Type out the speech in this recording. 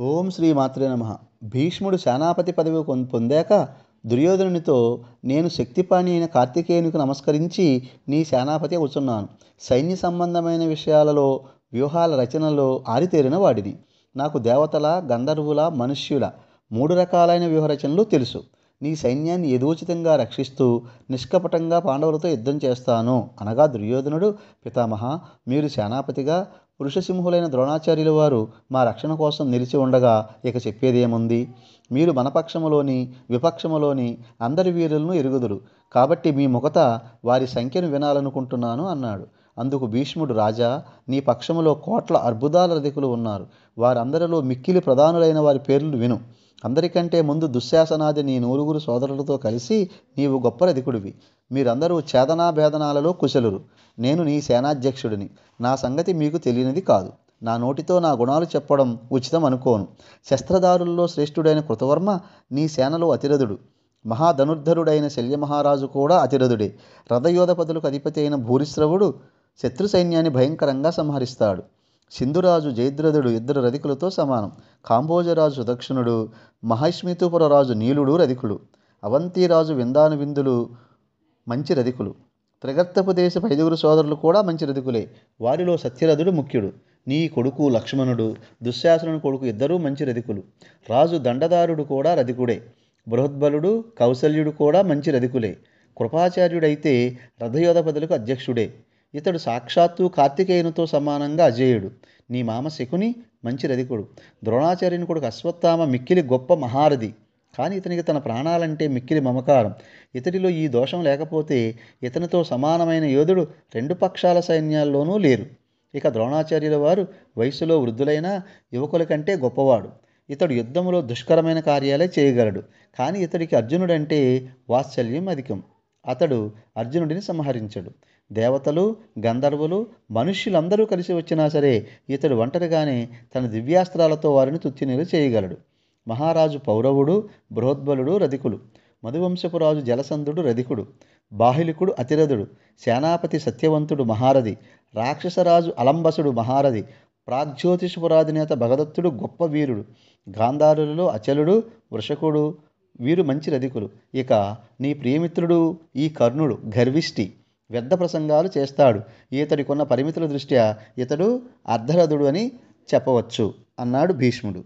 ఓం శ్రీ మాత్రే నమః. భీష్ముడు సేనాపతి పదవి పొందాక దుర్యోధనునితో, నేను శక్తిపాణి అయిన కార్తికేయునికి నమస్కరించి నీ సేనాపతి అవుతున్నాను. సైన్య సంబంధమైన విషయాలలో, వ్యూహాల రచనలో ఆరితేరిన వాడిని. నాకు దేవతల, గంధర్వుల, మనుష్యుల 3 రకాలైన వ్యూహరచనలు తెలుసు. నీ సైన్యాన్ని యథోచితంగా రక్షిస్తూ నిష్కపటంగా పాండవులతో యుద్ధం చేస్తాను అనగా దుర్యోధనుడు, పితామహ, మీరు సేనాపతిగా పురుషసింహులైన ద్రోణాచార్యుల వారు మా రక్షణ కోసం నిలిచి ఉండగా ఇక చెప్పేదేముంది? మీరు మన పక్షములోని విపక్షములోని అందరి వీరులను ఎరుగుదురు. కాబట్టి మీ ముఖత వారి సంఖ్యను వినాలనుకుంటున్నాను అన్నాడు. అందుకు భీష్ముడు, రాజా, నీ పక్షములో కోట్ల అర్బుదాల రధికులు ఉన్నారు. వారందరిలో మిక్కిలి ప్రధానులైన వారి పేర్లు విను. అందరికంటే ముందు దుశ్శాసనాది నీ 9 సోదరులతో కలిసి నీవు గొప్ప రధికుడివి. మీరందరూ ఛేదనా భేదనాలలో కుశలురు. నేను నీ సేనాధ్యక్షుడిని. నా సంగతి మీకు తెలియనిది కాదు. నా నోటితో నా గుణాలు చెప్పడం ఉచితం అనుకోను. శస్త్రధారుల్లో శ్రేష్ఠుడైన కృతవర్మ నీ సేనలో అతిరథుడు. మహాధనుర్ధరుడైన శల్యమహారాజు కూడా అతిరథుడే. రథయోధపదులకు అధిపతి అయిన భూరిశ్రవుడు శత్రు సైన్యాన్ని భయంకరంగా సంహరిస్తాడు. సింధురాజు జయద్రథుడు 2 రధికులతో సమానం. కాంబోజరాజు సుదక్షిణుడు, మహిష్మతిపుర రాజు నీలుడు రధికుడు. అవంతిరాజు విందానువిందులు మంచి రధికులు. త్రిగర్తపు దేశపు 5 సోదరులు కూడా మంచి రధికులే. వారిలో సత్యరథుడు ముఖ్యుడు. నీ కొడుకు లక్ష్మణుడు, దుశ్శాసనుని కొడుకు ఇద్దరూ మంచి రధికులు. రాజు దండదారుడు కూడా రధికుడే. బృహద్బలుడు, కౌసల్యుడు కూడా మంచి రధికులే. కృపాచార్యుడైతే రథయోధపదులకు అధ్యక్షుడే. ఇతడు సాక్షాత్తు కార్తికేయునితో సమానంగా అజేయుడు. నీ మామ శకుని మంచి రధికుడు. ద్రోణాచార్యుని కొడుకు అశ్వత్థామ మిక్కిలి గొప్ప మహారథి. కానీ ఇతనికి తన ప్రాణాలంటే మిక్కిలి మమకారం. ఇతడిలో ఈ దోషం లేకపోతే ఇతనితో సమానమైన యోధుడు 2 పక్షాల సైన్యాల్లోనూ లేరు. ఇక ద్రోణాచార్యుల వారు వయసులో వృద్ధులైన యువకుల కంటే గొప్పవాడు. ఇతడు యుద్ధములో దుష్కరమైన కార్యాలే చేయగలడు. కానీ ఇతడికి అర్జునుడంటే వాత్సల్యం అధికం. అతడు అర్జునుడిని సంహరించడు. దేవతలు, గంధర్వులు, మనుష్యులందరూ కలిసి వచ్చినా సరే ఇతడు ఒంటరిగానే తన దివ్యాస్త్రాలతో వారిని తుత్తినీలు చేయగలడు. మహారాజు పౌరవుడు, బృహద్బలుడు రధికులు. మధువంశపురాజు జలసంధుడు రధికుడు. బాహ్లికుడు అతిరథుడు. సేనాపతి సత్యవంతుడు మహారథి. రాక్షసరాజు అలంబసుడు మహారథి. ప్రాగ్జ్యోతిషపురాధినేత భగదత్తుడు గొప్ప వీరుడు. గాంధారులలో అచలుడు, వృషకుడు వీరు మంచి రధికులు. ఇక నీ ప్రియమిత్రుడు ఈ కర్ణుడు గర్విష్టి. వ్యర్థ ప్రసంగాలు చేస్తాడు. ఇతడికున్న పరిమితుల దృష్ట్యా ఇతడు అర్ధరథుడు అని చెప్పవచ్చు అన్నాడు భీష్ముడు.